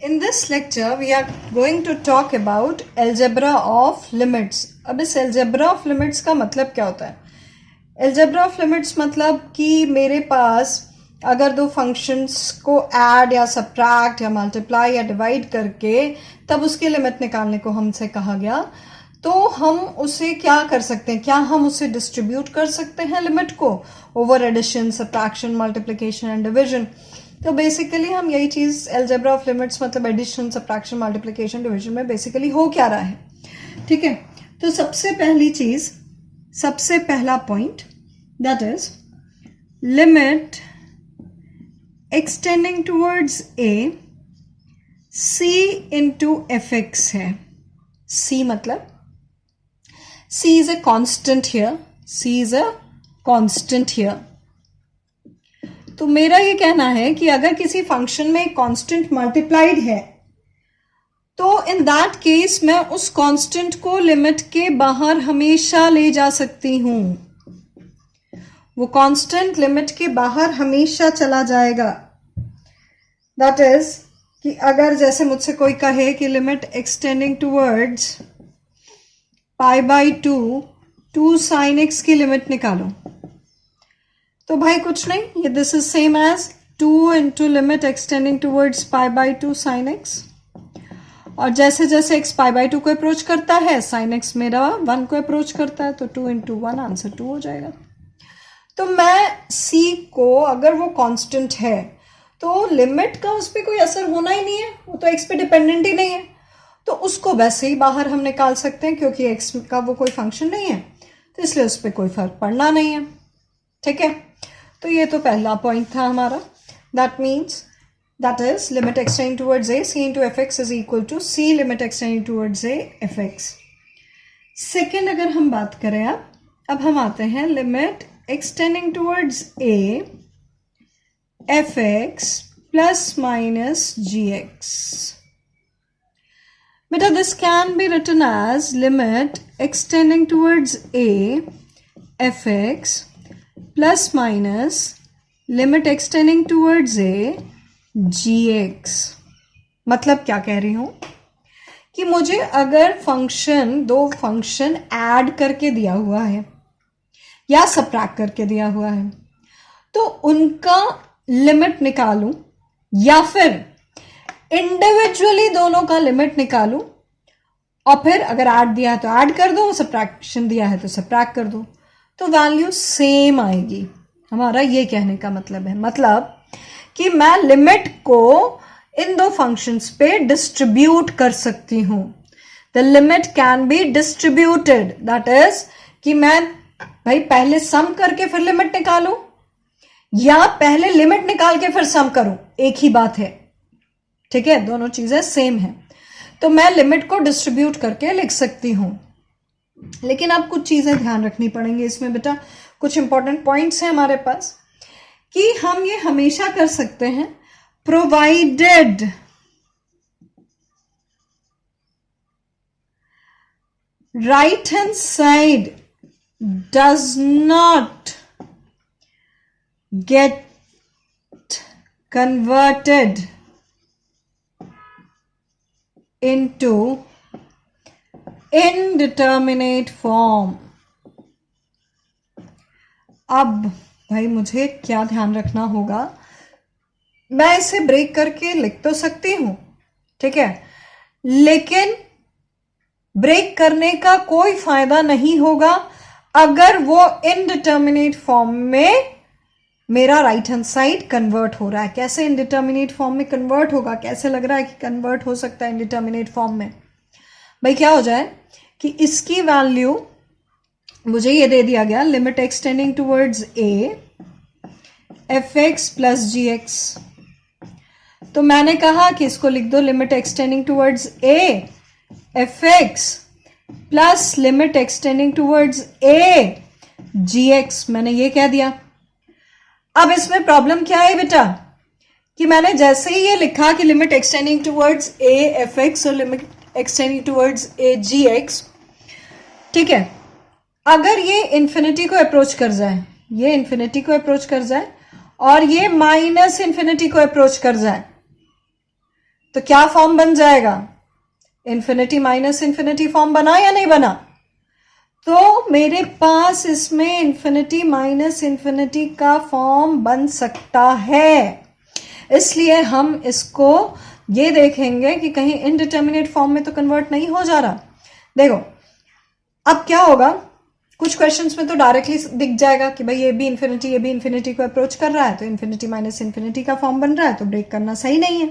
In this lecture, we are going to talk about algebra of limits. अब इस algebra of limits का मतलब क्या होता है? algebra of limits मतलब कि मेरे पास अगर दो फंक्शंस को ऐड या सब्ट्रैक्ट या मल्टीप्लाई या डिवाइड करके तब उसकी लिमिट निकालने को हमसे कहा गया, तो हम उसे क्या कर सकते हैं? क्या हम उसे डिस्ट्रीब्यूट कर सकते हैं लिमिट को over addition, subtraction, multiplication and division? तो बेसिकली हम यही चीज़ अलजेब्रा ऑफ लिमिट्स मतलब एडिशन, सब्ट्रैक्शन, मल्टीप्लिकेशन, डिवीजन में बेसिकली हो क्या रहा है, ठीक है? तो सबसे पहली चीज़, सबसे पहला point that is limit x tending towards a c into F x है. सी मतलब C is a constant here. C is a constant here. तो मेरा ये कहना है कि अगर किसी फंक्शन में एक कांस्टेंट मल्टीप्लाइड है तो इन दैट केस मैं उस कांस्टेंट को लिमिट के बाहर हमेशा ले जा सकती हूं. वो कांस्टेंट लिमिट के बाहर हमेशा चला जाएगा. दैट इज कि अगर जैसे मुझसे कोई कहे कि limit x tending towards pi by two sine x की लिमिट निकालो, तो भाई कुछ नहीं, ये this is same as 2 into limit x tending towards pi by 2 sine x. और जैसे जैसे एक्स पाई बाई 2 को अप्रोच करता है, साइन एक्स मेरा 1 को अप्रोच करता है, तो 2 इंटू 1 आंसर 2 हो जाएगा. तो मैं सी को, अगर वो कांस्टेंट है तो लिमिट का उस पर कोई असर होना ही नहीं है, वो तो एक्स पे डिपेंडेंट ही नहीं है, तो उसको वैसे ही बाहर हम निकाल सकते हैं क्योंकि एक्स का वो कोई फंक्शन नहीं है, तो इसलिए उस पर कोई फर्क पड़ना नहीं है. ठीक है, तो ये तो पहला पॉइंट था हमारा. That means that is limit x tending towards a c into F x is equal to c limit x tending towards a f x. Second अगर हम बात करें, अब हम आते हैं limit x tending towards a f x plus minus g x. Beta, this can be written as limit extending towards a fx plus minus limit extending towards a gx. मतलब क्या कह रही हूं कि मुझे अगर फंक्शन, दो फंक्शन ऐड करके दिया हुआ है या सब्ट्रैक्ट करके दिया हुआ है, तो उनका लिमिट निकालूं या फिर इंडिविजुअली दोनों का लिमिट निकालूं, और फिर अगर ऐड दिया है तो ऐड कर दो, सब्ट्रैक्शन दिया है तो सब्ट्रैक्ट कर दो, तो वैल्यू सेम आएगी. हमारा ये कहने का मतलब है, मतलब कि मैं लिमिट को इन दो फंक्शंस पे डिस्ट्रीब्यूट कर सकती हूं. The limit can be distributed. That is कि मैं भाई पहले सम करके फिर लिमिट निकालूं या पहले लिमिट निकाल के फिर सम करूं, एक ही बात है. ठीक है, दोनों चीजें सेम है, तो मैं लिमिट को डिस्ट्रीब्यूट करके लिख सकती हूं. लेकिन अब कुछ चीजें ध्यान रखनी पड़ेंगी इसमें बेटा. कुछ इंपॉर्टेंट पॉइंट्स हैं हमारे पास कि हम ये हमेशा कर सकते हैं provided right hand side does not get converted into indeterminate form. अब भाई मुझे क्या ध्यान रखना होगा, मैं इसे ब्रेक करके लिख तो सकती हूं, ठीक है, लेकिन ब्रेक करने का कोई फायदा नहीं होगा अगर वो इनडिटर्मिनेट फॉर्म में मेरा राइट हैंड साइड कन्वर्ट हो रहा है. कैसे इनडिटर्मिनेट फॉर्म में कन्वर्ट होगा, कैसे लग रहा है कि कन्वर्ट हो सकता है इनडिटर्मिनेट फॉर्म में? भाई क्या हो जाए कि इसकी वैल्यू मुझे ये दे दिया गया, limit x tending towards a f x plus g x. तो मैंने कहा कि इसको लिख दो limit x tending towards a f x plus limit x tending towards a g x. मैंने ये कह दिया. अब इसमें प्रॉब्लम क्या है बेटा कि मैंने जैसे ही ये लिखा कि limit x tending towards a f x और limit x tending towards a g x, ठीक है, अगर ये इन्फिनिटी को अप्रोच कर जाए, ये इन्फिनिटी को अप्रोच कर जाए और ये माइनस इन्फिनिटी को अप्रोच कर जाए, तो क्या फॉर्म बन जाएगा? इन्फिनिटी माइनस इन्फिनिटी फॉर्म बना या नहीं बना? तो मेरे पास इसमें इन्फिनिटी माइनस इन्फिनिटी का फॉर्म बन सकता है, इसलिए हम इसको ये देखेंगे कि कहीं इनडिटर्मिनेट फॉर्म में तो कन्वर्ट नहीं हो जा रहा। देखो अब क्या होगा, कुछ क्वेश्चंस में तो डायरेक्टली दिख जाएगा कि भाई ये भी इन्फिनिटी को अप्रोच कर रहा है, तो इन्फिनिटी माइनस इन्फिनिटी का फॉर्म बन रहा है, तो ब्रेक करना सही नहीं है।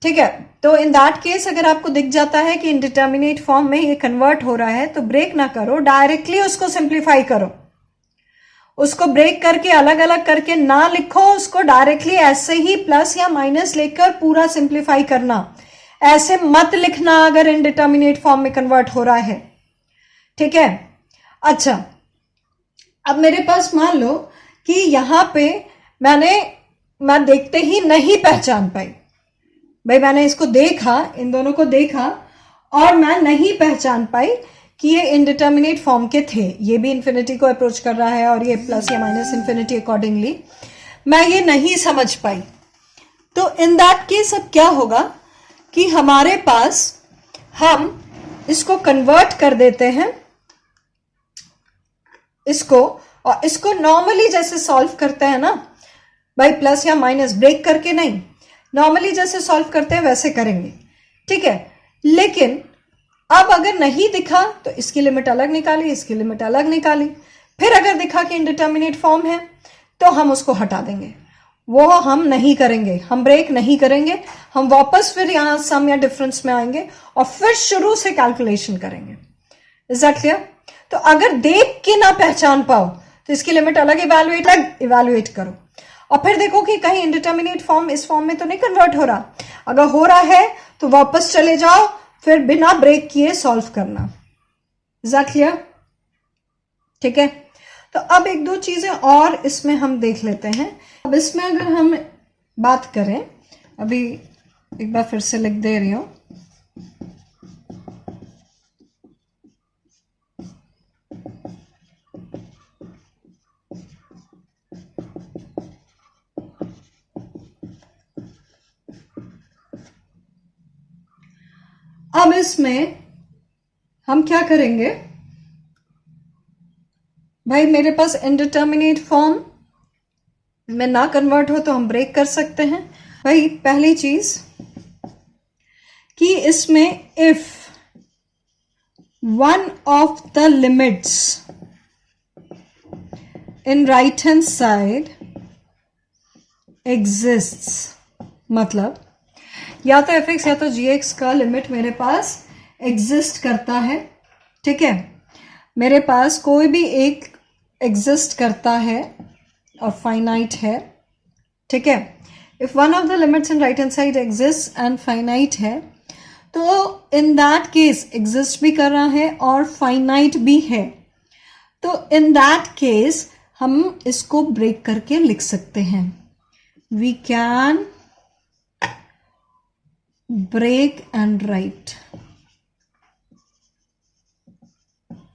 ठीक है, तो इन दैट केस अगर आपको दिख जाता है कि इनडिटर्मिनेट फॉर्म में ये कन्वर्ट हो रहा है, तो ब्रेक ना करो, डायरेक्टली उसको सिंप्लीफाई करो। उसको ब्रेक करके अलग अलग करके ना लिखो, उसको डायरेक्टली ऐसे ही प्लस या माइनस लेकर पूरा सिंप्लीफाई करना। ऐसे मत लिखना अगर इनडिटर्मिनेट फॉर्म में कन्वर्ट हो रहा है। ठीक है, अच्छा अब मेरे पास मान लो कि यहां पे मैं देखते ही नहीं पहचान पाई, भाई मैंने इसको देखा, इन दोनों को देखा और मैं नहीं पहचान पाई कि ये इनडिटर्मिनेट फॉर्म के थे। ये भी इन्फिनिटी को अप्रोच कर रहा है और ये प्लस या माइनस इन्फिनिटी अकॉर्डिंगली मैं ये नहीं समझ पाई। तो इन दैट केस अब क्या होगा कि हमारे पास हम इसको कन्वर्ट कर देते हैं इसको, और इसको नॉर्मली जैसे सॉल्व करते हैं ना भाई, प्लस या माइनस ब्रेक करके नहीं, नॉर्मली जैसे सॉल्व करते हैं वैसे करेंगे। ठीक है, लेकिन अब अगर नहीं दिखा तो इसकी लिमिट अलग निकाली, इसकी लिमिट अलग निकाली, फिर अगर दिखा कि इनडिटर्मिनेट फॉर्म है तो हम उसको हटा देंगे। वो हम नहीं करेंगे, हम ब्रेक नहीं करेंगे, हम वापस फिर यहां सम या डिफरेंस में आएंगे और फिर शुरू से कैलकुलेशन करेंगे। Is that clear? तो अगर देख के ना पहचान पाओ तो इसकी लिमिट अलग इवैल्यूएट करो और फिर देखो कि कहीं इनडिटर्मिनेट फॉर्म इस फॉर्म में तो नहीं कन्वर्ट हो रहा। अगर हो रहा है तो वापस चले जाओ, फिर बिना ब्रेक किए सॉल्व करना। Is that clear? ठीक है, तो अब एक दो चीजें और इसमें हम देख लेते हैं। अब इसमें अगर हम बात करें, अभी एक बार फिर से लिख दे रही हूं, अब इसमें हम क्या करेंगे भाई, मेरे पास इनडिटर्मिनेट फॉर्म में ना कन्वर्ट हो तो हम ब्रेक कर सकते हैं। भाई पहली चीज कि इसमें if one of the limits in right hand side exists, मतलब या तो एफ एक्स या तो जी एक्स का लिमिट मेरे पास एग्जिस्ट करता है। ठीक है, मेरे पास कोई भी एक एग्जिस्ट करता है और फाइनाइट है। ठीक है, if one of the limits in right hand side exist and finite है, तो इन दैट केस एग्जिस्ट भी कर रहा है और फाइनाइट भी है, तो इन दैट केस हम इसको ब्रेक करके लिख सकते हैं। We can break and write.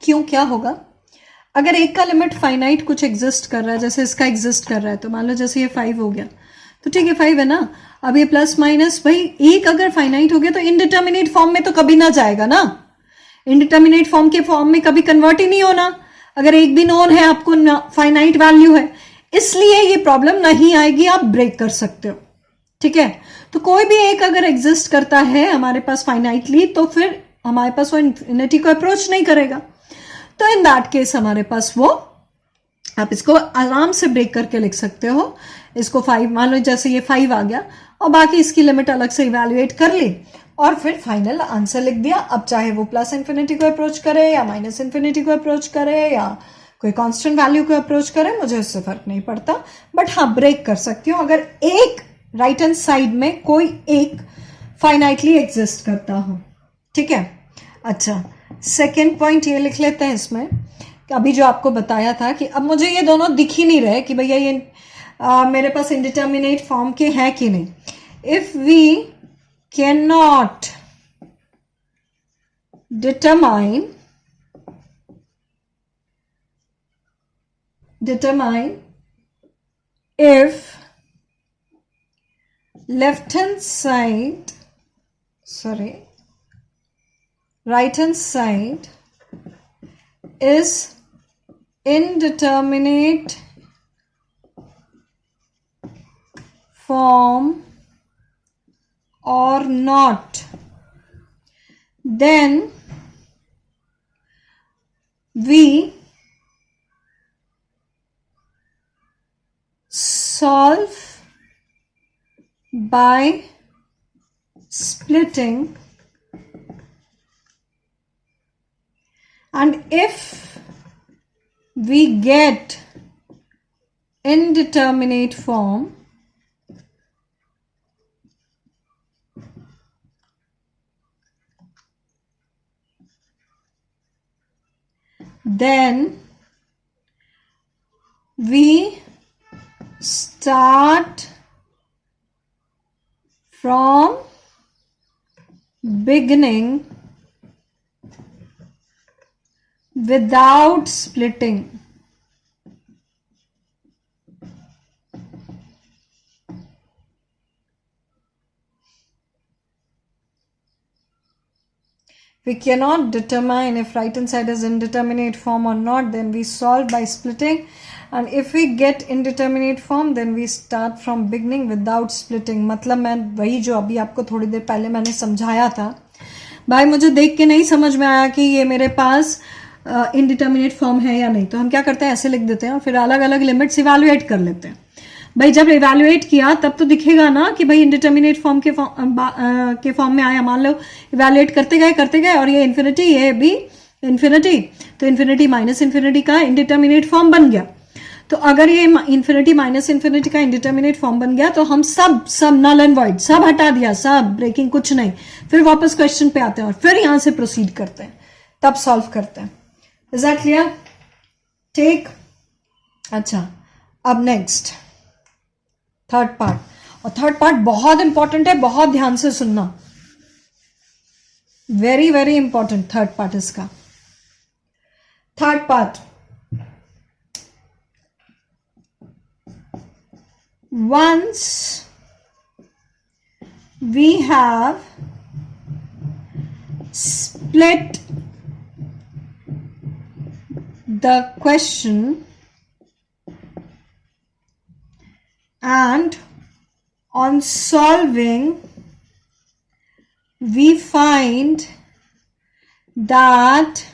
क्यों, क्या होगा अगर एक का लिमिट फाइनाइट कुछ एग्जिस्ट कर रहा है, जैसे इसका एग्जिस्ट कर रहा है, तो मान लो जैसे ये 5 हो गया तो ठीक है 5 है ना, अब ये प्लस माइनस, भाई एक अगर फाइनाइट हो गया तो इनडिटर्मिनेट फॉर्म में तो कभी ना जाएगा ना, इनडिटर्मिनेट फॉर्म के फॉर्म में कभी कन्वर्ट ही नहीं होना अगर एक भी नोन है, आपको फाइनाइट वैल्यू है, इसलिए ये प्रॉब्लम नहीं आएगी, आप ब्रेक कर सकते हो। ठीक है, तो कोई भी एक अगर एग्जिस्ट करता है हमारे पास फाइनाइटली, तो फिर हमारे पास वो इन्फिनिटी को अप्रोच नहीं करेगा, तो इन दैट केस हमारे पास वो, आप इसको आराम से ब्रेक करके लिख सकते हो। इसको 5 मान लो, जैसे ये 5 आ गया और बाकी इसकी लिमिट अलग से इवैल्यूएट कर ली और फिर फाइनल आंसर लिख दिया। अब चाहे वो प्लस इन्फिनिटी को अप्रोच करे या माइनस इन्फिनिटी को अप्रोच करे या कोई कांस्टेंट वैल्यू को अप्रोच करे, मुझे उससे फर्क नहीं पड़ता, बट हाँ ब्रेक कर सकती हूँ अगर एक राइट हैंड साइड में कोई एक फाइनाइटली एग्जिस्ट करता हो। ठीक है, अच्छा सेकेंड पॉइंट ये लिख लेते हैं इसमें, अभी जो आपको बताया था कि अब मुझे ये दोनों दिख ही नहीं रहे कि भैया ये मेरे पास इंडिटर्मिनेट फॉर्म के हैं कि नहीं। If we cannot determine if left hand side, right hand side is indeterminate form or not, then we solve by splitting, and if we get indeterminate form, then we start from beginning without splitting. We cannot determine if right hand side is indeterminate form or not, then we solve by splitting, and if we get indeterminate form then we start from beginning without splitting. मतलब मैं वही जो अभी आपको थोड़ी देर पहले मैंने समझाया था, भाई मुझे देख के नहीं समझ में आया कि ये मेरे पास इनडिटर्मिनेट फॉर्म है या नहीं, तो हम क्या करते हैं, ऐसे लिख देते हैं और फिर अलग अलग लिमिट्स इवैल्यूएट कर लेते हैं. भाई जब इवैल्यूएट किया तब तो दिखेगा ना कि भाई इंडिटर्मिनेट फॉर्म के फॉर्म में आया. मान लो इवैल्यूएट करते गए और ये इन्फिनिटी, ये भी इन्फिनिटी, तो इन्फिनिटी माइनस इन्फिनिटी का इंडिटर्मिनेट फॉर्म बन गया. तो अगर ये इन्फिनिटी माइनस इन्फिनिटी का इंडिटर्मिनेट फॉर्म बन गया तो हम सब नल एंड वॉइड सब हटा दिया, सब ब्रेकिंग कुछ नहीं, फिर वापस क्वेश्चन पे आते हैं और फिर यहां से प्रोसीड करते हैं, तब सॉल्व करते हैं. Is that clear? ठीक. अच्छा, अब नेक्स्ट थर्ड पार्ट, और थर्ड पार्ट बहुत इंपॉर्टेंट है, बहुत ध्यान से सुनना, very very important third part इसका. Third part, once we have split the question and on solving we find that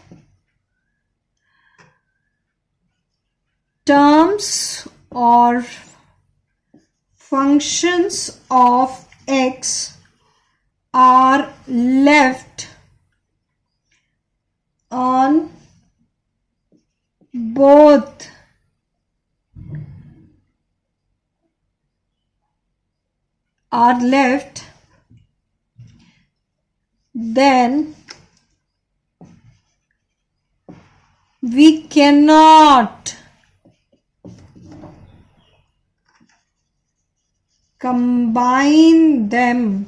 terms or functions of x are left on both then we cannot combine them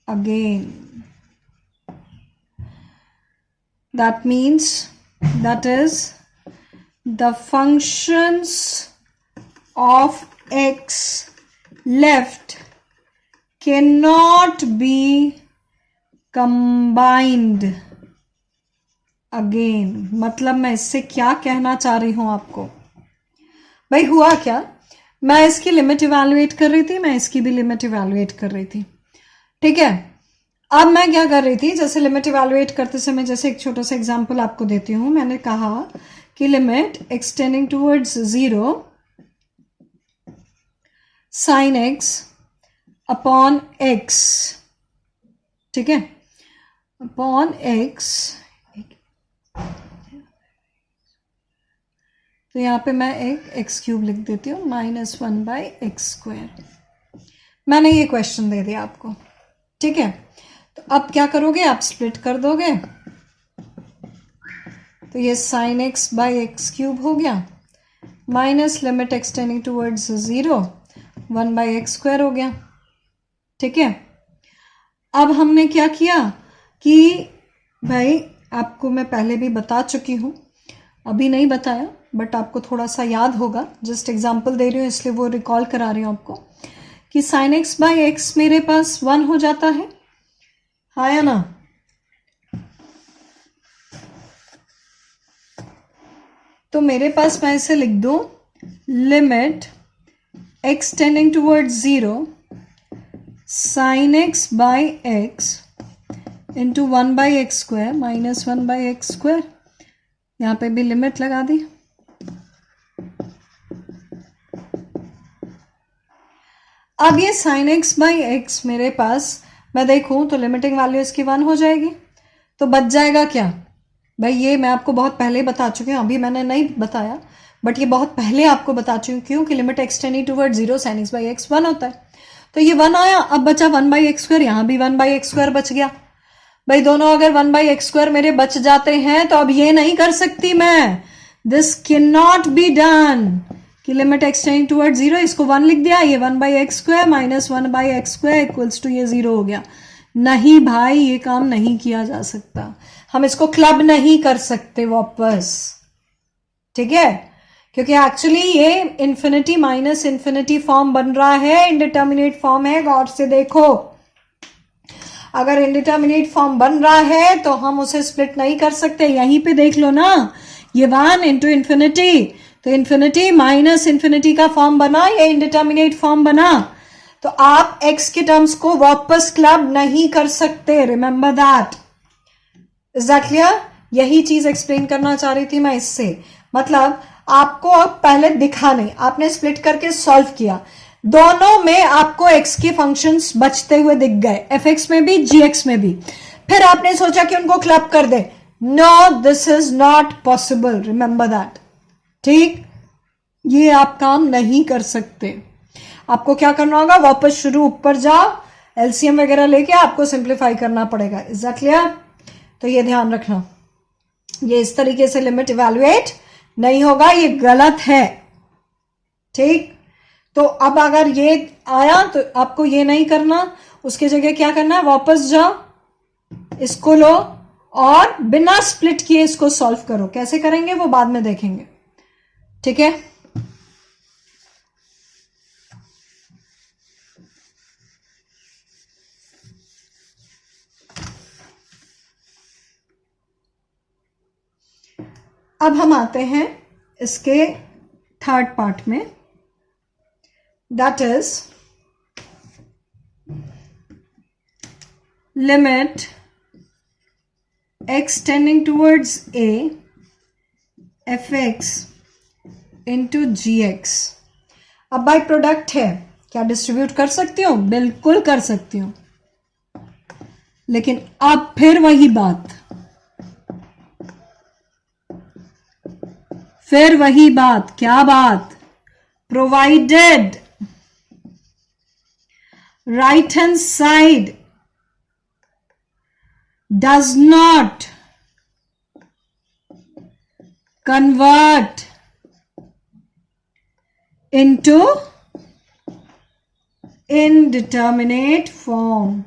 again. That means, that is, the functions of x left cannot be combined again. मतलब मैं इससे क्या कहना चाह रही हूं आपको, भाई हुआ क्या, मैं इसकी लिमिट इवैल्यूएट कर रही थी, मैं इसकी भी लिमिट इवैल्यूएट कर रही थी, ठीक है. अब मैं क्या कर रही थी, जैसे लिमिट इवैल्यूएट करते समय, जैसे एक छोटा सा एग्जांपल आपको देती हूं, मैंने कहा कि limit x tending towards 0 sin x upon x, ठीक है, अपॉन x. तो यहाँ पे मैं एक एक्स क्यूब लिख देती हूँ, -1/x². मैंने ये क्वेश्चन दे दिया आपको, ठीक है. तो अब क्या करोगे, आप स्प्लिट कर दोगे, तो ये sin x/x³ हो गया, minus limit x tending towards 0 1/x² हो गया, ठीक है. अब हमने क्या किया कि भाई आपको मैं पहले भी बता चुकी हूँ, अभी नहीं बताया, बट आपको थोड़ा सा याद होगा, जस्ट एग्जांपल दे रही हूँ इसलिए वो रिकॉल करा रही हूँ आपको, कि साइन एक्स बाई एक्स मेरे पास 1 हो जाता है, हाँ या ना? तो मेरे पास मैं इसे लिख दूं, limit x tending towards 0 sine x by x into 1 by x square minus 1 by x square, यहाँ पे भी लिमिट लगा दी। अब ये साइन एक्स बाई एक्स मेरे पास मैं देखूं तो लिमिटिंग वैल्यू इसकी 1 हो जाएगी, तो बच जाएगा क्या भाई? ये मैं आपको बहुत पहले बता चुकी हूँ, अभी मैंने नहीं बताया, बट ये बहुत पहले आपको बता चुकी हूँ। क्यों? कि limit x tending toward 0 sine x by x 1 होता है। तो ये 1 आया, अब बचा 1 बाई एक्स स्क्वायर, यहाँ भी 1 बाई एक्स स्क्वायर बच गया। भाई दोनों अगर 1 बाई एक्स स्क्वायर मेरे बच जाते हैं तो अब ये नहीं कर सकती मैं, this cannot be done कि लिमिट एक्स टेंडिंग टूवर्ड 0, इसको 1 लिख दिया, ये 1 by x square minus 1 by x square equals to ये 0 हो गया। नहीं भाई, ये काम नहीं किया जा सकता, हम इसको क्लब नहीं कर सकते वापस, ठीक है? क्योंकि एक्चुअली ये इंफिनिटी माइनस इंफिनिटी फॉर्म बन रहा है, इनडिटर्मिनेट फॉर्म है। गौर से देखो, अगर इनडिटर्मिनेट फॉर्म बन रहा है तो हम उसे स्प्लिट नहीं कर सकते। यहीं पे देख लो ना, ये 1 इंटू इन्फिनिटी, तो इन्फिनिटी माइनस इन्फिनिटी का फॉर्म बना, ये इनडिटर्मिनेट फॉर्म बना, तो आप x के टर्म्स को वापस क्लब नहीं कर सकते, remember that. Is that clear? यही चीज एक्सप्लेन करना चाह रही थी मैं इससे। मतलब आपको अब पहले दिखा नहीं, आपने स्प्लिट करके सॉल्व किया, दोनों में आपको x के फंक्शंस बचते हुए दिख गए, fx में भी gx में भी। फिर आपने सोचा कि उनको क्लब कर दे। No, this is not possible, remember that. ठीक, ये आप काम नहीं कर सकते। आपको क्या करना होगा, वापस शुरू ऊपर जाओ, एलसीएम वगैरह लेके आपको सिंप्लीफाई करना पड़ेगा। Is that clear? तो ये ध्यान रखना, ये इस तरीके से लिमिट इवैल्यूएट नहीं होगा, ये गलत है। ठीक, तो अब अगर ये आया तो आपको ये नहीं करना, उसके जगह क्या करना है, वापस जाओ, इसको लो और बिना स्प्लिट किए इसको सॉल्व करो। कैसे करेंगे वो बाद में देखेंगे, ठीक है? अब हम आते हैं इसके थर्ड पार्ट में, that is limit x tending towards a fx into gx। अब बाय प्रोडक्ट है, क्या डिस्ट्रीब्यूट कर सकती हूं? बिल्कुल कर सकती हूं, लेकिन अब फिर वही बात, क्या बात? Provided right hand side does not convert into indeterminate form।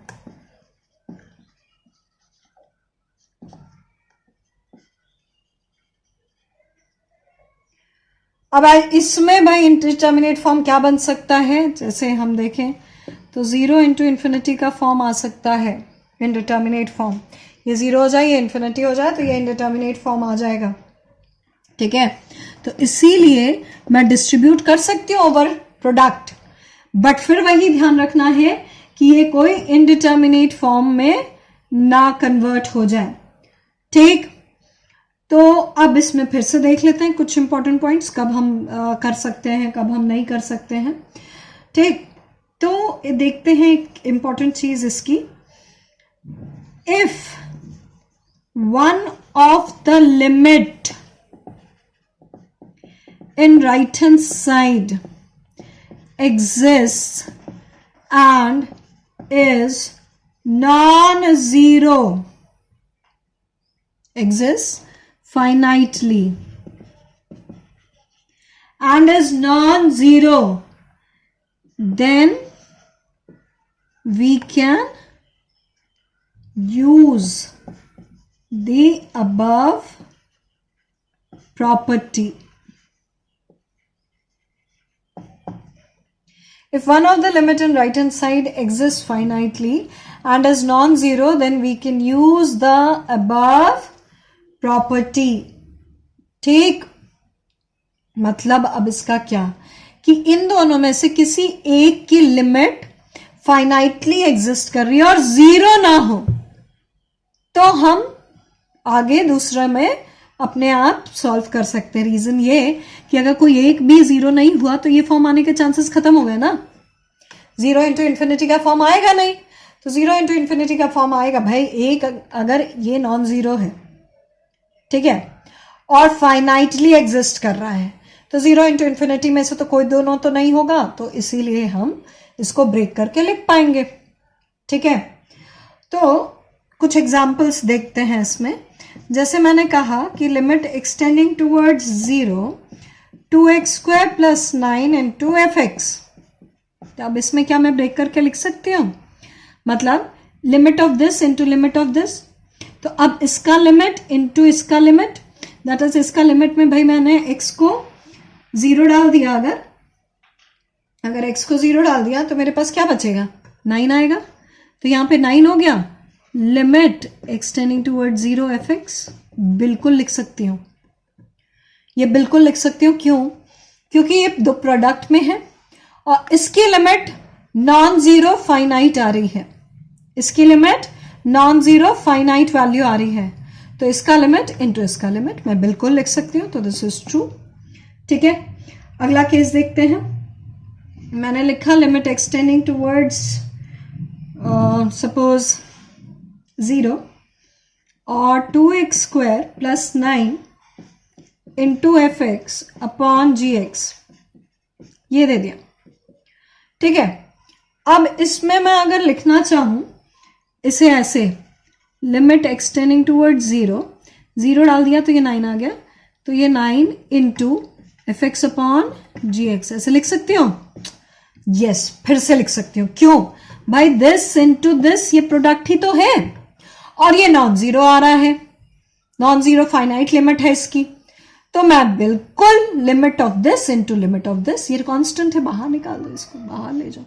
अब इसमें भाई इंडिटर्मिनेट फॉर्म क्या बन सकता है? जैसे हम देखें तो 0 इंटू इन्फिनिटी का फॉर्म आ सकता है, इनडिटर्मिनेट फॉर्म। ये 0 हो जाए, ये इन्फिनिटी हो जाए, तो ये इनडिटर्मिनेट फॉर्म आ जाएगा, ठीक है? तो इसीलिए मैं डिस्ट्रीब्यूट कर सकती हूँ ओवर प्रोडक्ट, बट फिर वही ध्यान रखना है कि ये कोई इनडिटर्मिनेट फॉर्म में ना कन्वर्ट हो जाए। ठीक, तो अब इसमें फिर से देख लेते हैं कुछ इंपॉर्टेंट पॉइंट्स, कब हम कर सकते हैं, कब हम नहीं कर सकते हैं। ठीक, तो देखते हैं एक इंपॉर्टेंट चीज इसकी, if one of the limit in right hand side exists and is non-zero, exists finitely and is non-zero, then we can use the above property। If one of the limit in right hand side exists finitely and is non-zero, then we can use the above property. ठीक, मतलब अब इसका क्या कि इन दोनों में से किसी एक की लिमिट फाइनाइटली एग्जिस्ट कर रही है और जीरो ना हो तो हम आगे दूसरे में अपने आप सॉल्व कर सकते हैं. रीजन ये कि अगर कोई एक भी जीरो नहीं हुआ तो ये फॉर्म आने के चांसेस खत्म हो गए ना. जीरो इंटू इन्फिनिटी का फॉर्म आएगा नहीं, तो जीरो इंटू इन्फिनिटी का फॉर्म आएगा भाई एक अगर ये नॉन जीरो है, ठीक है, और फाइनाइटली एग्जिस्ट कर रहा है, तो जीरो इंटू इन्फिनिटी में से तो कोई दोनों तो नहीं होगा, तो इसीलिए हम इसको ब्रेक करके लिख पाएंगे. ठीक है, तो कुछ एग्जाम्पल्स देखते हैं इसमें. जैसे मैंने कहा कि limit x tending towards 0 2x² plus 9 into F x. अब इसमें क्या मैं ब्रेक करके लिख सकती हूँ, मतलब limit of this into limit of this. तो अब इसका लिमिट इंटू इसका लिमिट, दैट इज इसका लिमिट में भाई मैंने x को 0 डाल दिया. अगर x को 0 डाल दिया तो मेरे पास क्या बचेगा, 9 आएगा. तो यहाँ पे 9 हो गया. Limit x tending toward 0 f x बिल्कुल लिख सकती हूँ, ये बिल्कुल लिख सकती हूँ. क्यों? क्योंकि ये दो प्रोडक्ट में है और इसकी लिमिट नॉन जीरो फाइनाइट आ रही है. इसकी limit non zero finite value आ रही है, तो इसका लिमिट इंटू इसका लिमिट मैं बिल्कुल लिख सकती हूँ. तो दिस इज ट्रू. ठीक है, अगला केस देखते हैं. मैंने लिखा लिमिट एक्सटेंडिंग टूवर्ड्स सपोज 0 और 2x² plus 9 into F x upon जी एक्स, ये दे दिया. ठीक है, अब इसमें मैं अगर लिखना चाहूं इसे ऐसे, लिमिट एक्सटेंडिंग टूवर्ड 0 डाल दिया तो ये 9 आ गया, तो ये 9 इंटू एफ एक्स अपॉन जी एक्स ऐसे लिख सकती हूँ. यस, फिर से लिख सकती हूँ. क्यों भाई, दिस इंटू दिस ये प्रोडक्ट ही तो है और ये नॉन जीरो आ रहा है, नॉन जीरो फाइनाइट लिमिट है इसकी, तो मैं बिल्कुल limit of this into limit of this, ये कांस्टेंट है, बाहर निकाल दो इसको, बाहर ले जाओ,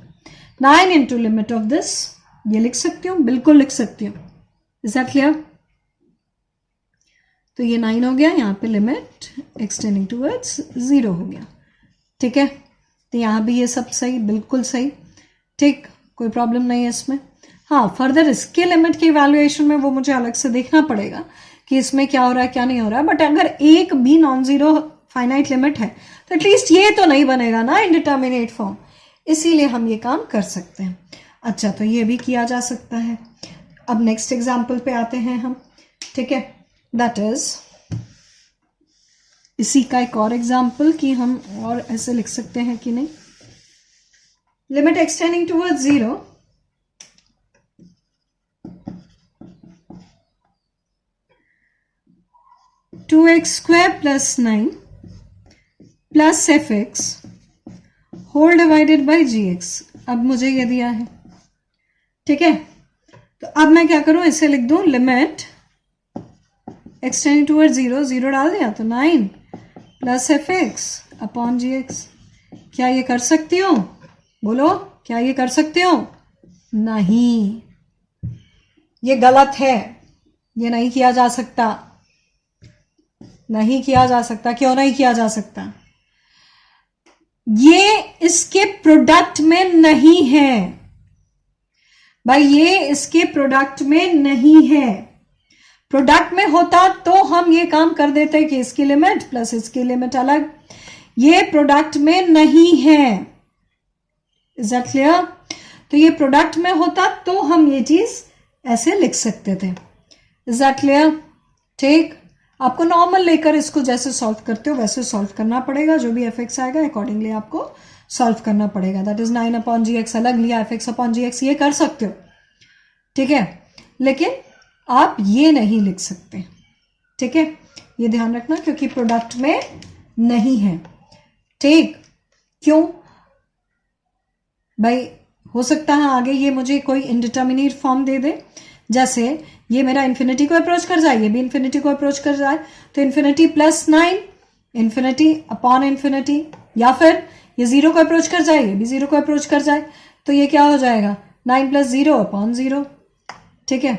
9 इंटू लिमिट ऑफ दिस ये लिख सकती हूँ, बिल्कुल लिख सकती हूँ. Is that clear? तो ये 9 हो गया, यहाँ पे लिमिट एक्सटेंडिंग टूवर्ड्स 0 हो गया. ठीक है, तो यहाँ भी ये सब सही, बिल्कुल सही. ठीक, कोई प्रॉब्लम नहीं है इसमें. हाँ, फर्दर इसके लिमिट की इवैल्यूएशन में वो मुझे अलग से देखना पड़ेगा कि इसमें क्या हो रहा है क्या नहीं हो रहा है. बट अगर एक भी नॉन जीरो फाइनाइट लिमिट है तो एटलीस्ट ये तो नहीं बनेगा ना इनडिटर्मिनेट फॉर्म, इसीलिए हम ये काम कर सकते हैं. अच्छा, तो ये भी किया जा सकता है. अब नेक्स्ट एग्जाम्पल पे आते हैं हम. ठीक है, दैट इज इसी का एक और एग्जाम्पल कि हम और ऐसे लिख सकते हैं कि नहीं. Limit x tending towards 0 2x² plus 9 plus f x whole divided by g x. अब मुझे ये दिया है. ठीक है, तो अब मैं क्या करूं, इसे लिख दूं लिमिट एक्सटेंडिंग टूवर्ड 0 डाल दिया तो 9 प्लस एफ एक्स अपॉन जी एक्स. क्या ये कर सकती हूँ? बोलो, क्या ये कर सकती हूँ? नहीं, ये गलत है, ये नहीं किया जा सकता, नहीं किया जा सकता. क्यों नहीं किया जा सकता? ये इसके प्रोडक्ट में नहीं है भाई, ये इसके प्रोडक्ट में नहीं है. प्रोडक्ट में होता तो हम ये काम कर देते कि इसकी लिमिट प्लस इसकी लिमिट अलग. ये प्रोडक्ट में नहीं है. Is that clear? तो ये प्रोडक्ट में होता तो हम ये चीज ऐसे लिख सकते थे. Is that clear? ठीक, आपको नॉर्मल लेकर इसको जैसे सॉल्व करते हो वैसे सॉल्व करना पड़ेगा. जो भी एफ एक्स आएगा अकॉर्डिंगली आपको सॉल्व करना पड़ेगा. That is 9 upon ji x अलग लिया, एफ एक्स अपॉन जी एक्स ये कर सकते हो. ठीक है, लेकिन आप ये नहीं लिख सकते. ठीक है, ये ध्यान रखना क्योंकि प्रोडक्ट में नहीं है. ठीक, क्यों भाई? हो सकता है आगे ये मुझे कोई इनडिटर्मिनेट फॉर्म दे दे, जैसे ये मेरा इन्फिनिटी को अप्रोच कर जाए, ये भी इन्फिनिटी को अप्रोच कर जाए, तो infinity plus 9 infinity upon infinity, या फिर ये 0 को अप्रोच कर जाए, ये भी 0 को अप्रोच कर जाए, तो ये क्या हो जाएगा 9 + 0/0। ठीक है,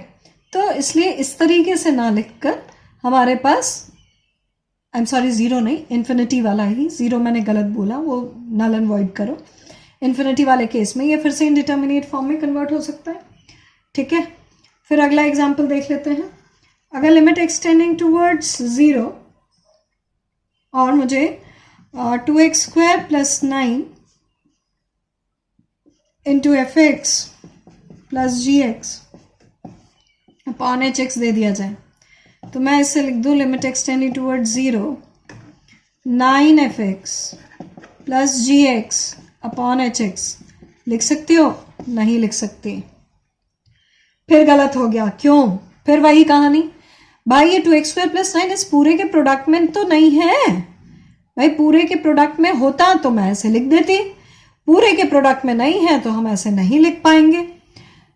तो इसलिए इस तरीके से ना लिखकर हमारे पास, आई एम सॉरी 0 नहीं, इन्फिनिटी वाला ही, 0 मैंने गलत बोला, वो नल एंड वॉइड करो। इन्फिनिटी वाले केस में ये फिर से इंडिटर्मिनेट फॉर्म में कन्वर्ट हो सकता है। ठीक है, फिर अगला एग्जाम्पल देख लेते हैं। अगर लिमिट एक्सटेंडिंग टूवर्ड्स 0 और मुझे 2x² + 9 into fx + gx upon hx दे दिया जाए, तो मैं इसे लिख दूं limit x tending towards 0 9fx + gx upon hx। लिख सकती हो? नहीं लिख सकती। फिर गलत हो गया, क्यों? फिर वही कहानी, भाई ये 2x² + 9 इस पूरे के प्रोडक्ट में तो नहीं है। भाई पूरे के प्रोडक्ट में होता तो मैं ऐसे लिख देती, पूरे के प्रोडक्ट में नहीं है तो हम ऐसे नहीं लिख पाएंगे।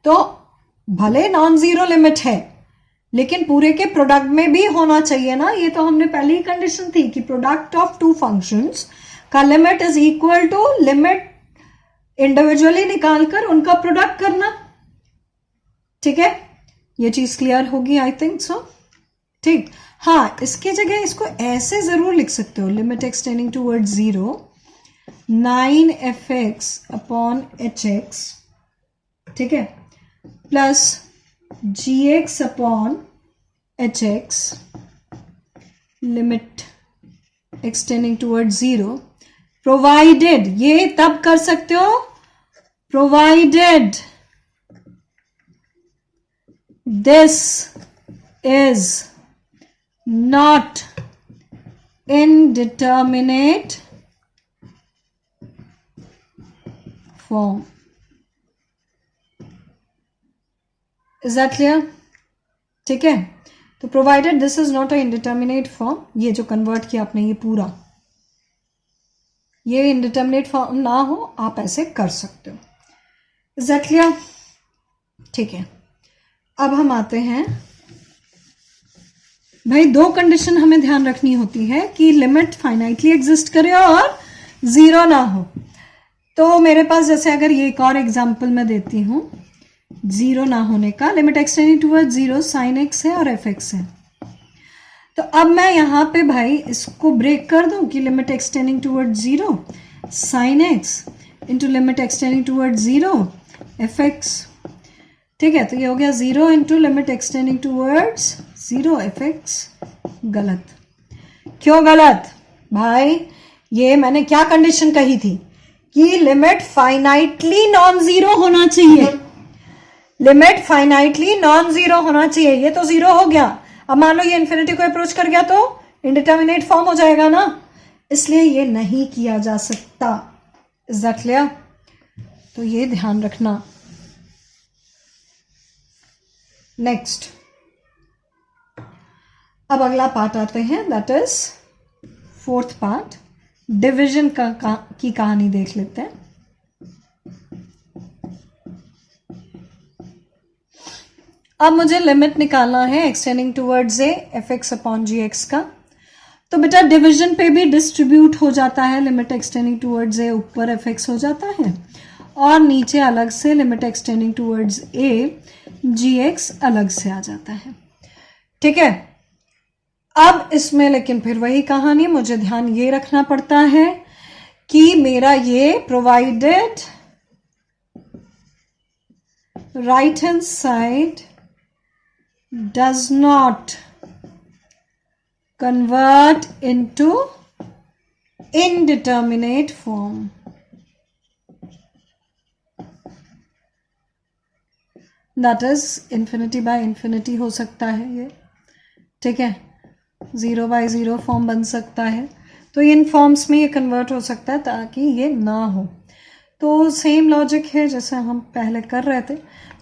तो भले नॉन जीरो लिमिट है लेकिन पूरे के प्रोडक्ट में भी होना चाहिए ना। ये तो हमने पहले ही कंडीशन थी कि प्रोडक्ट ऑफ टू फंक्शंस का limit is equal to limit individually निकालकर उनका प्रोडक्ट करना। ठीक है, ये चीज क्लियर होगी आई थिंक सो। ठीक, हाँ इसके जगह इसको ऐसे जरूर लिख सकते हो, limit x tending toward 0 9fx upon hx, ठीक है, plus gx upon hx limit x tending toward 0 provided, ये तब कर सकते हो provided this is not indeterminate form. Is that clear? ठीक है, तो provided this is not a indeterminate form, ये जो कन्वर्ट किया आपने ये पूरा, ये indeterminate form ना हो आप ऐसे कर सकते हो। Is that clear? ठीक है, अब हम आते हैं, भाई दो कंडीशन हमें ध्यान रखनी होती है कि लिमिट फाइनाइटली एग्जिस्ट करे और जीरो ना हो। तो मेरे पास जैसे अगर ये एक और एग्जांपल मैं देती हूं जीरो ना होने का, limit x tending toward 0 sin x है और fx है। तो अब मैं यहां पे भाई इसको ब्रेक कर दूं कि limit x tending toward 0 sin x into limit x tending toward 0 fx। ठीक है, तो ये हो गया 0 into limit x tending towards 0 fx। गलत, क्यों गलत? भाई ये मैंने क्या कंडीशन कही थी कि लिमिट फाइनाइटली नॉन जीरो होना चाहिए, लिमिट फाइनाइटली नॉन जीरो होना चाहिए। ये तो जीरो हो गया, अब मान लो ये इन्फिनिटी को अप्रोच कर गया तो इंडिटर्मिनेट फॉर्म हो जाएगा ना, इसलिए ये नहीं किया जा सकता। Is that clear? तो ये ध्यान रखना। नेक्स्ट, अब अगला पार्ट आते हैं, that is fourth part, division की कहानी देख लेते हैं। अब मुझे लिमिट निकालना है x tending towards fx upon gx का। तो बेटा डिवीजन पे भी डिस्ट्रीब्यूट हो जाता है, लिमिट एक्सटेंडिंग टूवर्ड्स ऊपर fx हो जाता है और नीचे अलग से लिमिट एक्सटेंडिंग टूवर्ड्स gx अलग से आ जाता है। ठीक है, अब इसमें लेकिन फिर वही कहानी, मुझे ध्यान ये रखना पड़ता है कि मेरा ये provided right hand side does not convert into indeterminate form. That is infinity by infinity हो सकता है ये। ठीक है, 0/0 फॉर्म बन सकता है, तो इन फॉर्म्स में ये कन्वर्ट हो सकता है ताकि ये ना हो। तो सेम लॉजिक है जैसे हम पहले कर रहे थे,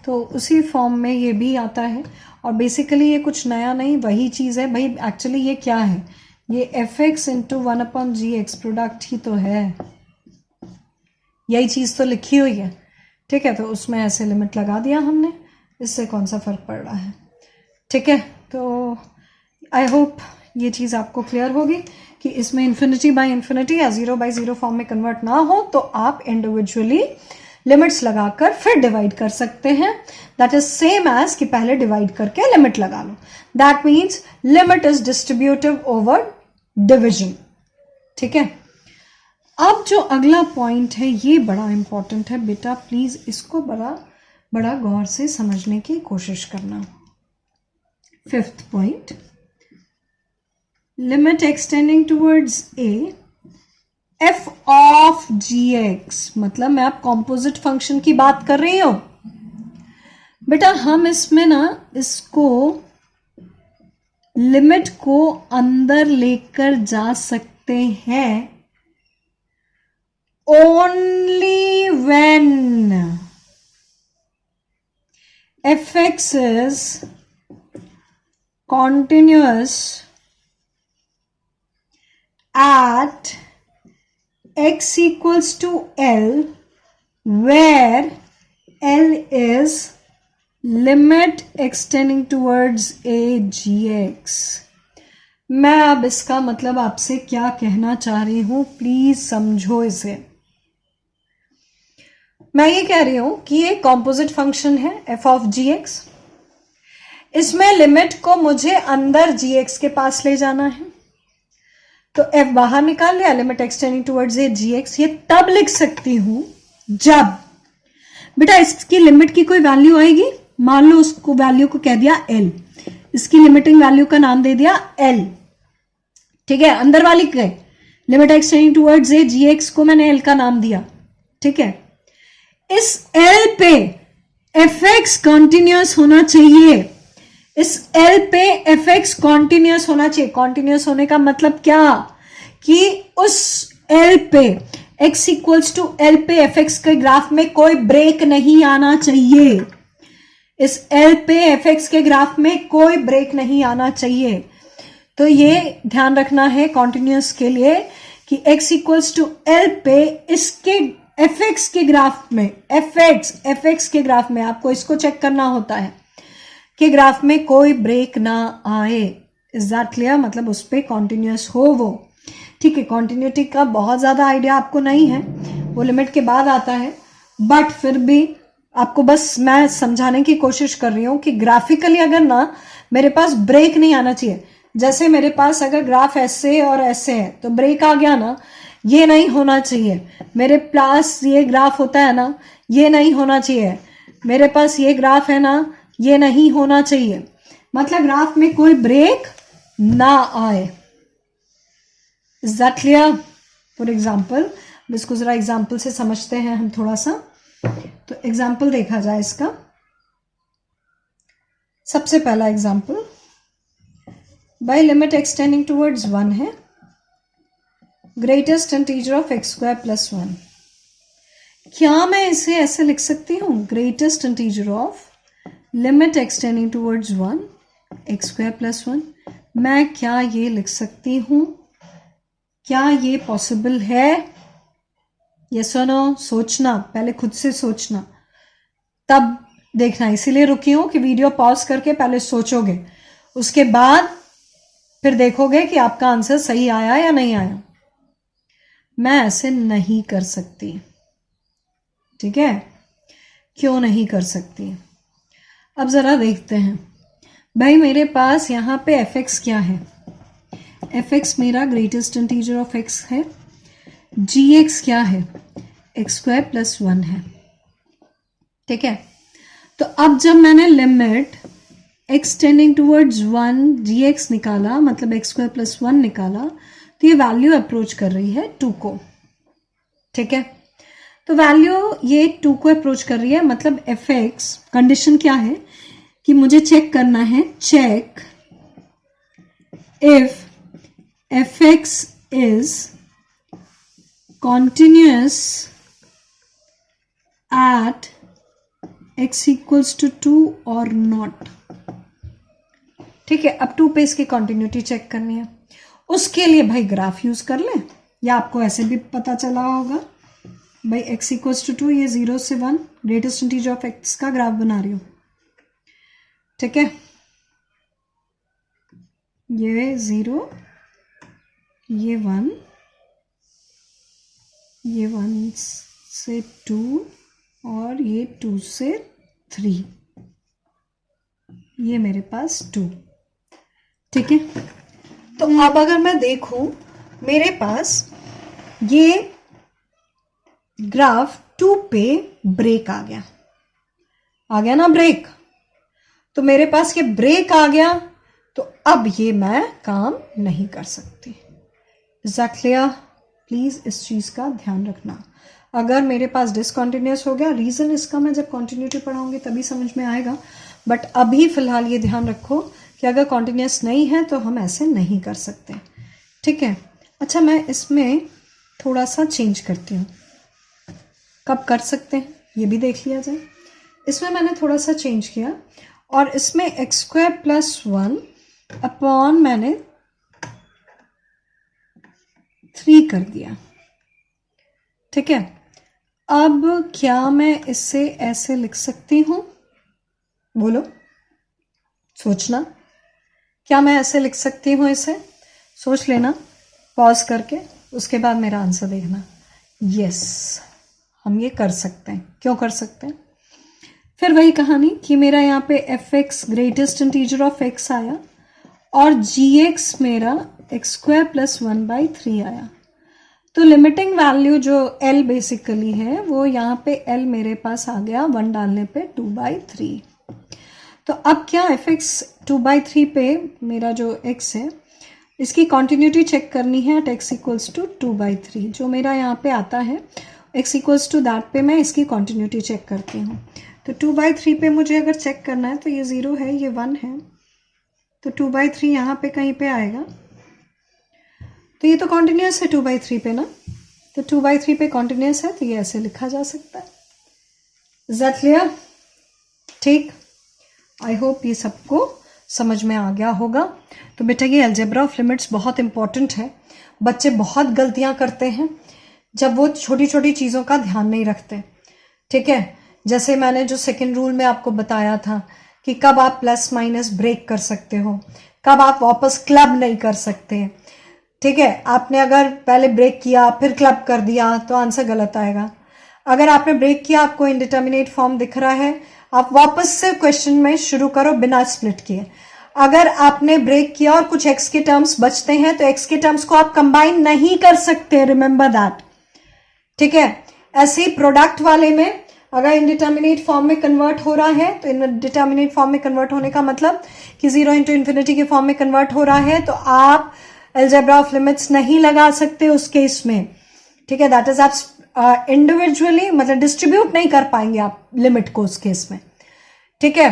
तो उसी फॉर्म में ये भी आता है। और बेसिकली ये कुछ नया नहीं, वही चीज़ है भाई। एक्चुअली ये क्या है, ये fx इंटू 1/gx प्रोडक्ट ही तो है, यही चीज़ तो लिखी हुई है। ठीक है, तो उसमें ऐसे लिमिट लगा दिया हमने, इससे कौन सा फर्क पड़ रहा है। ठीक है, तो आई होप ये चीज़ आपको क्लियर होगी कि इसमें इन्फिनिटी बाय इन्फिनिटी या 0 बाय 0 फॉर्म में कन्वर्ट ना हो तो आप इंडिविजुअली लिमिट्स लगाकर फिर डिवाइड कर सकते हैं. दैट इज सेम एज कि पहले डिवाइड करके लिमिट लगा लो. That means limit is distributive over division. ठीक है. अब जो अगला पॉइंट है ये बड़ा इंपॉर्टेंट है बेटा, प्लीज इसको बड़ा गौर से समझने की कोशिश करना. 5th point, limit x tending towards a f of gx, मतलब मैं आप कॉम्पोजिट फंक्शन की बात कर रही हूं बेटा. हम इसमें ना इसको लिमिट को अंदर लेकर जा सकते हैं only when fx is continuous at x equals to L, where L is limit extending towards a gx. मैं अब इसका मतलब आपसे क्या कहना चाह रही हूं, प्लीज समझो इसे. मैं ये कह रही हूं कि ये कॉम्पोजिट फंक्शन है f ऑफ gx. इसमें लिमिट को मुझे अंदर gx के पास ले जाना है, तो f बाहर निकाल लिया, limit x tending towards a gx. ये तब लिख सकती हूं जब बेटा इसकी लिमिट की कोई वैल्यू आएगी. मान लो उसको वैल्यू को कह दिया l, इसकी लिमिटिंग वैल्यू का नाम दे दिया l. ठीक है. अंदर वाली के limit x tending towards a gx को मैंने l का नाम दिया. ठीक है. इस l पे fx कॉन्टिन्यूअस होना चाहिए. इस L पे fx कॉन्टिन्यूअस होना चाहिए. कॉन्टिन्यूअस होने का मतलब क्या कि उस L पे x इक्वल्स टू L पे fx के ग्राफ में कोई ब्रेक नहीं आना चाहिए. इस L पे fx के ग्राफ में कोई ब्रेक नहीं आना चाहिए. तो ये ध्यान रखना है कॉन्टिन्यूअस के लिए कि x इक्वल्स टू L पे इसके fx के ग्राफ में fx के ग्राफ में आपको इसको चेक करना होता है कि ग्राफ में कोई ब्रेक ना आए. Is that clear? मतलब उस पर कॉन्टिन्यूअस हो वो. ठीक है. कॉन्टिन्यूटी का बहुत ज्यादा आइडिया आपको नहीं है, वो लिमिट के बाद आता है, बट फिर भी आपको बस मैं समझाने की कोशिश कर रही हूं कि ग्राफिकली अगर ना मेरे पास ब्रेक नहीं आना चाहिए. जैसे मेरे पास अगर ग्राफ ऐसे और ऐसे है तो ब्रेक आ गया ना, ये नहीं होना चाहिए. मेरे पास ये ग्राफ होता है ना, ये नहीं होना चाहिए. मेरे पास ये ग्राफ है ना, ये नहीं होना चाहिए. मतलब ग्राफ में कोई ब्रेक ना आए. Is that clear? For example, इसको जरा एग्जाम्पल से समझते हैं हम थोड़ा सा. तो एग्जाम्पल देखा जाए इसका. सबसे पहला example by limit x tending towards 1 है, greatest integer of x square plus 1. क्या मैं इसे ऐसे लिख सकती हूं? Greatest integer of limit x tending towards 1 x square plus 1. मैं क्या ये लिख सकती हूं? क्या ये पॉसिबल है? यस और नो? सोचना, पहले खुद से सोचना तब देखना. इसीलिए रुकी हूं कि वीडियो पॉज करके पहले सोचोगे, उसके बाद फिर देखोगे कि आपका आंसर सही आया या नहीं आया. मैं ऐसे नहीं कर सकती. ठीक है. क्यों नहीं कर सकती? अब जरा देखते हैं. भाई मेरे पास यहां पे fx क्या है? fx मेरा ग्रेटेस्ट इंटीजर ऑफ x है. gx क्या है? x स्क्वायर प्लस 1 है. ठीक है. तो अब जब मैंने लिमिट एक्सटेंडिंग टूवर्ड्स 1 gx निकाला, मतलब x स्क्वायर प्लस 1 निकाला, तो ये वैल्यू अप्रोच कर रही है 2 को. ठीक है. तो वैल्यू ये 2 को अप्रोच कर रही है, मतलब fx कंडीशन क्या है कि मुझे चेक करना है, check if fx is continuous at x equals to 2 और नॉट. ठीक है. अब 2 पे इसकी कॉन्टिन्यूटी चेक करनी है. उसके लिए भाई ग्राफ यूज कर ले, या आपको ऐसे भी पता चला होगा भाई x इक्वल्स टू 2, ये 0 से 1 ग्रेटेस्ट इंटीजर ऑफ x का ग्राफ बना रही हूं. ठीक है. ये 0, ये 1, ये 1 से 2 और ये 2 से 3, ये मेरे पास 2। ठीक है, तो अब अगर मैं देखूं मेरे पास ये ग्राफ 2 पे ब्रेक आ गया ना ब्रेक, तो मेरे पास ये ब्रेक आ गया, तो अब ये मैं काम नहीं कर सकती। Is that clear? प्लीज इस चीज का ध्यान रखना। अगर मेरे पास डिसकंटिन्यूअस हो गया, रीजन इसका मैं जब कॉन्टिन्यूटी पढ़ाऊंगी तभी समझ में आएगा, बट अभी फिलहाल ये ध्यान रखो कि अगर कॉन्टिन्यूअस नहीं है तो हम ऐसे नहीं कर सकते। ठीक है, अच्छा मैं इसमें थोड़ा सा चेंज करती हूँ, कब कर सकते हैं ये भी देख लिया जाए। इसमें मैंने थोड़ा सा चेंज किया और इसमें x² + 1 अपॉन मैंने 3 कर दिया। ठीक है, अब क्या मैं इसे ऐसे लिख सकती हूँ? बोलो, सोचना, क्या मैं ऐसे लिख सकती हूँ? इसे सोच लेना पॉज करके, उसके बाद मेरा आंसर देखना। यस, हम ये कर सकते हैं। क्यों कर सकते हैं? फिर वही कहानी कि मेरा यहाँ पे fx greatest integer of x आया और gx मेरा x² + 1/3 आया। तो लिमिटिंग वैल्यू जो l बेसिकली है वो यहाँ पे l मेरे पास आ गया 1 डालने पे 2/3। तो अब क्या fx 2/3 पे मेरा जो x है इसकी कॉन्टिन्यूटी चेक करनी है एट x = 2/3, जो मेरा यहाँ पे आता है x = दैट पे मैं इसकी कॉन्टिन्यूटी चेक करती हूँ। तो 2/3 पे मुझे अगर चेक करना है तो ये 0 है, ये 1 है, तो 2/3 यहाँ पे कहीं पे आएगा, तो ये तो कॉन्टिन्यूअस है 2/3 पे ना, तो 2/3 पे कॉन्टिन्यूअस है तो ये ऐसे लिखा जा सकता है। Is that clear? ठीक, आई होप ये सबको समझ में आ गया होगा। तो बेटा ये अलजेब्रा ऑफ लिमिट्स बहुत इंपॉर्टेंट है। बच्चे बहुत गलतियां करते हैं जब वो छोटी छोटी चीज़ों का ध्यान नहीं रखते। ठीक है, जैसे मैंने जो सेकेंड रूल में आपको बताया था कि कब आप प्लस माइनस ब्रेक कर सकते हो, कब आप वापस क्लब नहीं कर सकते। ठीक है, आपने अगर पहले ब्रेक किया फिर क्लब कर दिया तो आंसर गलत आएगा। अगर आपने ब्रेक किया, आपको इंडिटर्मिनेट फॉर्म दिख रहा है, आप वापस से क्वेश्चन में शुरू करो बिना स्प्लिट किए। अगर आपने ब्रेक किया और कुछ एक्स के टर्म्स बचते हैं तो एक्स के टर्म्स को आप कंबाइन नहीं कर सकते, रिमेंबर दैट। ठीक है, ऐसे ही प्रोडक्ट वाले में अगर इंडिटर्मिनेट फॉर्म में कन्वर्ट हो रहा है तो इंडिटर्मिनेट फॉर्म में कन्वर्ट होने का मतलब कि 0 × ∞ के फॉर्म में कन्वर्ट हो रहा है, तो आप अलजेब्रा ऑफ लिमिट्स नहीं लगा सकते उस केस में। ठीक है, दैट इज आप इंडिविजुअली मतलब डिस्ट्रीब्यूट नहीं कर पाएंगे आप लिमिट को उस केस में। ठीक है,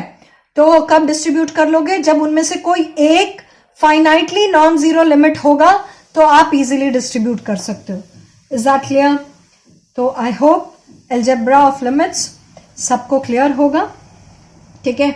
तो कब डिस्ट्रीब्यूट कर लोगे? जब उनमें से कोई एक फाइनाइटली नॉन जीरो लिमिट होगा तो आप इजीली डिस्ट्रीब्यूट कर सकते हो। Is that clear? तो I hope algebra of limits सबको क्लियर होगा। ठीक है,